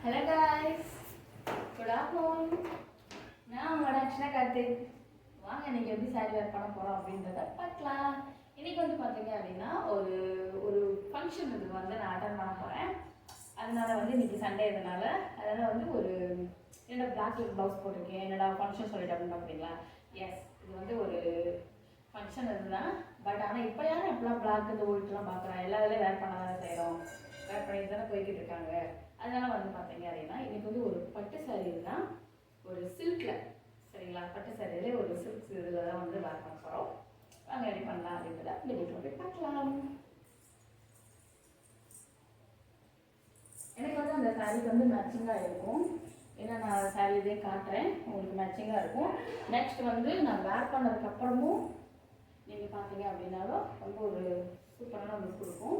Hello guys, good afternoon. நான் உங்களோட அக்ஷனா கார்த்திக். வாங்க இன்னைக்கு எப்படி சாரி வேர் பண்ண போறோம் அப்படின்றத பார்க்கலாம். இன்னைக்கு வந்து பாத்தீங்க அப்படின்னா ஒரு ஒரு ஃபங்க்ஷன் இது வந்து நான் அட்டெண்ட் பண்ண போறேன். அதனால வந்து இன்னைக்கு சண்டேனால அதனால வந்து ஒரு என்னோட பிளாக் கலர் ப்ளவுஸ் போட்டிருக்கேன். என்னோட ஃபங்க்ஷன் சொல்லிட்டு அப்படின்னு பார்க்குறீங்களா? எஸ், இது வந்து ஒரு ஃபங்க்ஷன் இதுதான். பட் ஆனால் இப்போ யாரும் எப்பெல்லாம் பிளாக் இந்த ஒயிட்லாம் பார்க்குறேன், எல்லா வேலையும் வேர் பண்ண தானே செய்கிறோம், வேர் பண்ணிட்டு தானே போய்கிட்டு இருக்காங்க. அதனால வந்து பார்த்தீங்க அப்படின்னா இன்னைக்கு வந்து ஒரு பட்டு சாரீ தான், ஒரு சில்கில், சரிங்களா? பட்டு சாரியிலே ஒரு சில்க் இதில் தான் வந்து வேர் பண்ண போகிறோம். வாங்க ரெடி பண்ணலாம் அப்படின்றத இந்த வீட்டில் போய் பார்க்கலாம். எனக்கு வந்து அந்த சாரீக்கு வந்து மேட்சிங்காக இருக்கும். ஏன்னா நான் சாரீ இதே காட்டுறேன், உங்களுக்கு மேட்சிங்காக இருக்கும். நெக்ஸ்ட் வந்து நான் வேர் பண்ணதுக்கப்புறமும் நீங்கள் பார்த்தீங்க அப்படின்னாலும் ரொம்ப ஒரு சூப்பரான லுக் கொடுக்கும்.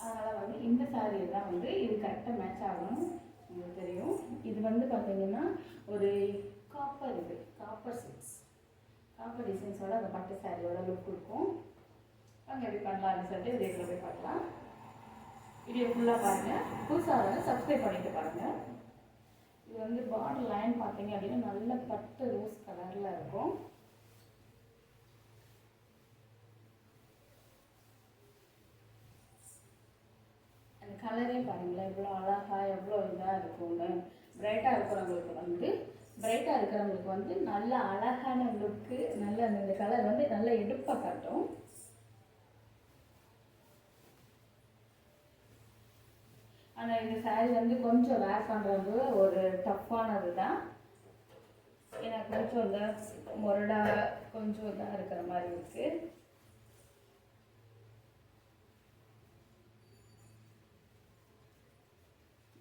அதனால் வந்து இந்த சாரீ தான் வந்து இது கரெக்டாக மேட்ச் ஆகணும். உங்களுக்கு தெரியும், இது வந்து பார்த்தீங்கன்னா ஒரு காப்பர், இது காப்பர் சில்க்ஸ், காப்பர் டிசைன்ஸோட அந்த பட்டு சாரியோட லுக் கொடுக்கும். அங்கே எப்படி பண்ணலாம் அப்படின்னு சொல்லிட்டு வீடியோவில் போய் பார்க்கலாம். வீடியோ ஃபுல்லாக பாருங்கள். புதுசாக வந்து சப்ஸ்கிரைப் பண்ணிட்டு பாருங்கள். இது வந்து பார்டர் லைன் பார்த்தீங்க அப்படின்னா நல்ல பட்டு ரோஸ் கலரில் இருக்கும். அந்த கலரே பாருங்களேன் எவ்வளோ அழகாக எவ்வளோ இதாக இருக்கும்னு. பிரைட்டாக இருக்கிறவங்களுக்கு வந்து நல்ல அழகான லுக்கு, நல்ல அந்த கலர் வந்து நல்ல எடுப்பாக காட்டும். ஆனால் இந்த சாரீ வந்து கொஞ்சம் வேர் பண்ணுறது ஒரு டஃப்பானது தான். ஏன்னா கொஞ்சம் இந்த முரடாக கொஞ்சம் இதாக இருக்கிற மாதிரி இருக்குது.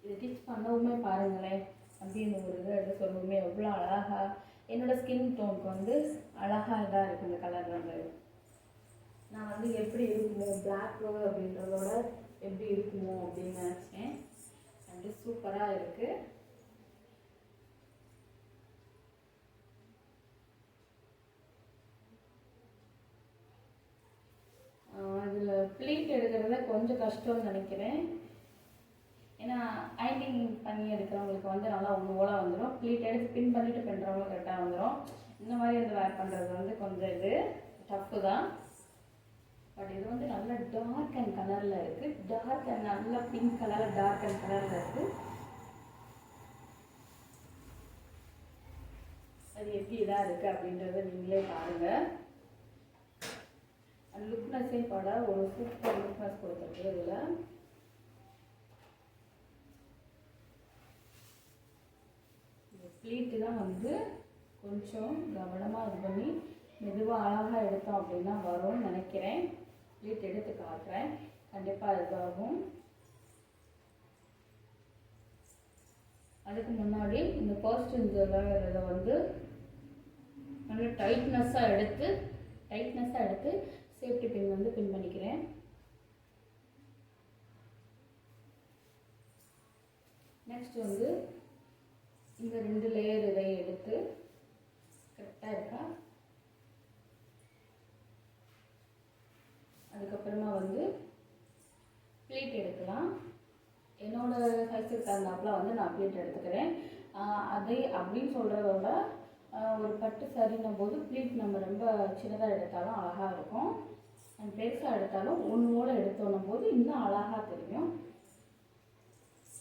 இது டிச் பண்ணவுமே பாருங்களேன், அப்படின்னு ஒரு இதை எடுத்து சொல்லவுமே எவ்வளோ அழகாக என்னோடய ஸ்கின் டோனுக்கு வந்து அழகாக இதாக இருக்குது. இந்த கலர் வந்து நான் வந்து எப்படி இருக்குமோ பிளாக்கு அப்படின்றதோட எப்படி இருக்குமோ அப்படின்னு நினச்சேன். அப்படி சூப்பராக இருக்குது. அதில் ப்ளீட் எடுக்கிறத கொஞ்சம் கஷ்டம்னு நினைக்கிறேன். ஏன்னா ஐண்டிங் பண்ணி எடுக்கிறவங்களுக்கு வந்து நல்லா ஒன்று போல வந்துடும். ப்ளீட் எடுத்து பின் பண்ணிவிட்டு பண்ணுறவங்க கரெக்டாக வந்துடும். இந்த மாதிரி வந்து வேர் பண்ணுறது வந்து கொஞ்சம் இது டஃப்பு தான். பட் இது வந்து நல்ல டார்க் அண்ட் கலரில் இருக்குது. டார்க் அண்ட் நல்ல பிங்க் கலரில் டார்க் அண்ட் கலரில் இருக்குது. அது எப்படி இதாக இருக்குது அப்படின்றத நீங்களே பாருங்கள். அந்த லுக்னஸே பட ஒரு சூப்பர் லுக்னஸ் கொடுத்துருக்கு. இதில் ப்ளீட்டு தான் வந்து கொஞ்சம் கவனமாக இது பண்ணி மெதுவாக அழகாக எடுத்தோம் அப்படின்னா வரும்னு நினைக்கிறேன். ப்ளீட் எடுத்து காட்டுறேன், கண்டிப்பாக இதாகும். அதுக்கு முன்னாடி இந்த ஃபர்ஸ்ட் இந்த இதை வந்து நல்ல டைட்னஸ்ஸாக எடுத்து சேஃப்டி பின் வந்து பின் பண்ணிக்கிறேன். நெக்ஸ்ட் வந்து இந்த 2 லேயர் இதை எடுத்து கரெக்டாக இருக்கா. அதுக்கப்புறமா வந்து ப்ளீட் எடுக்கலாம். என்னோட சைஸுக்கு தகுந்தாப்பில் வந்து நான் ப்ளீட் எடுத்துக்கிறேன். அதை அப்படின்னு சொல்கிறதோட ஒரு பட்டு சரின்னும் போது ப்ளீட் நம்ம ரொம்ப சின்னதாக எடுத்தாலும் அழகாக இருக்கும், பெருசாக எடுத்தாலும் ஒன்றோடு எடுத்தோன்னும் போது இன்னும் அழகாக தெரியும்.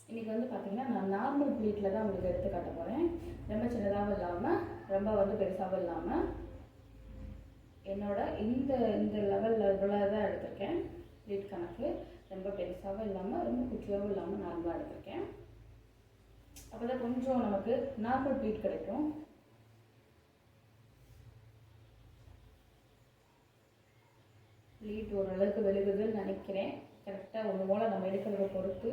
இன்றைக்கி வந்து பார்த்திங்கன்னா நான் நார்மல் ப்ளீட்டில் தான் உங்களுக்கு எடுத்து காட்ட போகிறேன். ரொம்ப சின்னதாகவும் இல்லாமல் ரொம்ப வந்து பெருசாகவும் இல்லாமல் என்னோட இந்த லெவலில் இவ்வளோ தான் எடுத்திருக்கேன். ப்ளீட் கணக்கு ரொம்ப பெருசாகவும் இல்லாமல் ரொம்ப குட்டியாகவும் இல்லாமல் நார்மலாக எடுத்திருக்கேன். அப்போ தான் கொஞ்சம் நமக்கு நார்மல் ப்ளீட் கிடைக்கும். ப்ளீட் ஓரளவுக்கு வெளுகுதுன்னு நினைக்கிறேன். கரெக்டாக ஒன்று போல் நம்ம எடுக்கிறத பொறுத்து.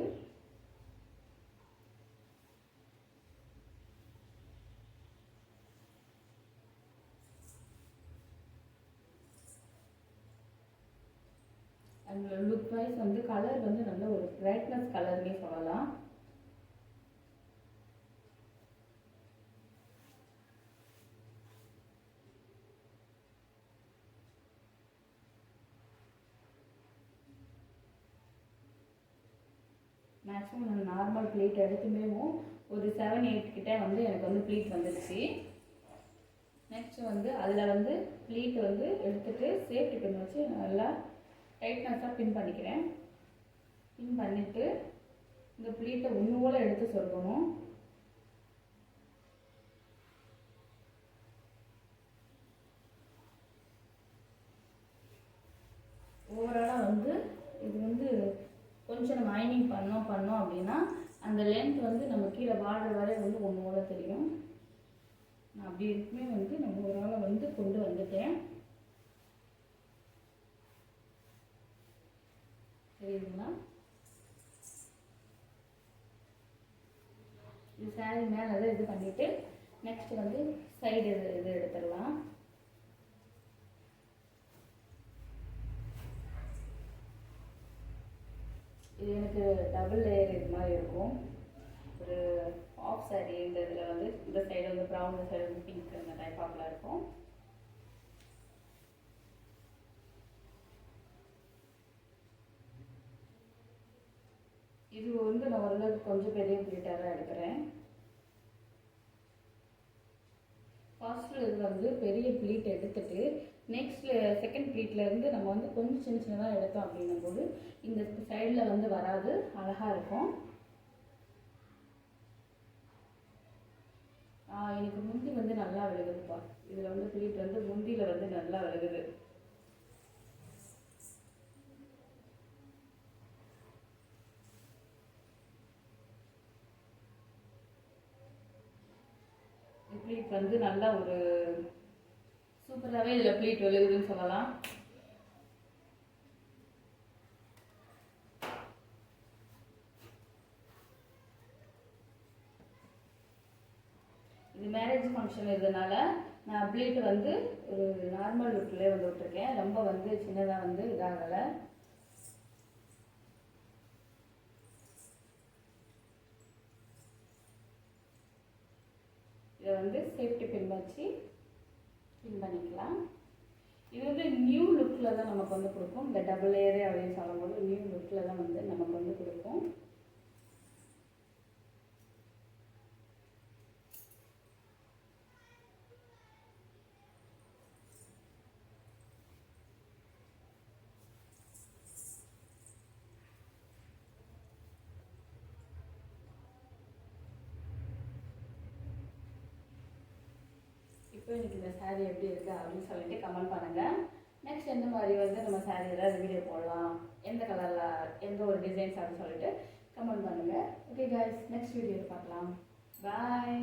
அந்த லுக் வைஸ் வந்து கலர் வந்து நல்ல ஒரு பிரைட்னஸ் கலர்னே சொல்லலாம். மேக்ஸிமம் நான் நார்மல் ப்ளீட் எடுத்துமே ஒரு 7-8 கிட்ட வந்து எனக்கு வந்து ப்ளீட் வந்துடுச்சு. நெக்ஸ்ட் வந்து அதில் வந்து ப்ளீட் வந்து எடுத்துகிட்டு சேஃப்டி பின் வச்சு நல்லா டைட்னஸாக பின் பண்ணிக்கிறேன். பின் பண்ணிவிட்டு இந்த ப்ளீட்டை ஒன்று போல் எடுத்து சொருகணும். ஓவராலாக வந்து இது வந்து கொஞ்சம் நம்ம அயனிங் பண்ணோம் அப்படின்னா அந்த லென்த் வந்து நம்ம கீழே பார்டர் வரை வந்து ஒன்று போல தெரியும். நான் அப்படி இருக்குமே வந்து நம்ம ஓவராலாக வந்து கொண்டு வந்துட்டேன். தெரியுதுங்களா? இது சாரி மேலே அதை இது பண்ணிவிட்டு நெக்ஸ்ட் வந்து சைடு இது எடுத்துடலாம். இது எனக்கு டபுள் லேயர் இது மாதிரி இருக்கும். ஒரு ஆஃப் சாரி இந்த இதில் வந்து இந்த சைடு வந்து ப்ரௌன், இந்த சைடு வந்து பிங்க், அந்த டைப் ஆஃப்ல இருக்கும். இது வந்து நான் ஓரளவுக்கு கொஞ்சம் பெரிய ப்ளீட்டாக எடுக்கிறேன். ஃபர்ஸ்ட் இது வந்து பெரிய ப்ளீட் எடுத்துட்டு நெக்ஸ்ட் செகண்ட் ப்ளீட்ல இருந்து நம்ம வந்து கொஞ்சம் சின்ன சின்னதாக எடுத்தோம் அப்படின்னும் போது இந்த சைடில் வந்து வராது, அழகாக இருக்கும். எனக்கு முந்தி வந்து நல்லா விழுகுதுப்பா. இதில் வந்து ப்ளீட் வந்து முந்தியில் வந்து நல்லா விழுகுது. ப்ளீட் வந்து நல்லா ஒரு சூப்பராகவே இதில் ப்ளீட் விழுகுதுன்னு சொல்லலாம். இது மேரேஜ் ஃபங்க்ஷன் இருந்ததுனால நான் ப்ளீட் வந்து ஒரு நார்மல் லுக்லேயே வந்து விட்டுருக்கேன். ரொம்ப வந்து சின்னதாக வந்து இதாகலை. இதை வந்து சேஃப்டி பின் வச்சு பின் பண்ணிக்கலாம். இது வந்து நியூ லுக்கில் தான் நமக்கு வந்து கொடுக்கும். இந்த டபுள் லேயரு அப்படின்னு சொல்லும்போது நியூ லுக்கில் தான் வந்து நமக்கு வந்து கொடுக்கும். இப்போ எனக்கு இந்த சாரீ எப்படி இருக்குது அப்படின்னு சொல்லிட்டு கமெண்ட் பண்ணுங்கள். நெக்ஸ்ட் எந்த மாதிரி வந்து நம்ம சாரீ ஏதாவது வீடியோ போடலாம், எந்த கலரில் எந்த ஒரு டிசைன்ஸ் அப்படின்னு சொல்லிட்டு கமெண்ட் பண்ணுங்கள். ஓகே கைஸ், நெக்ஸ்ட் வீடியோவில் பார்க்கலாம். பாய்.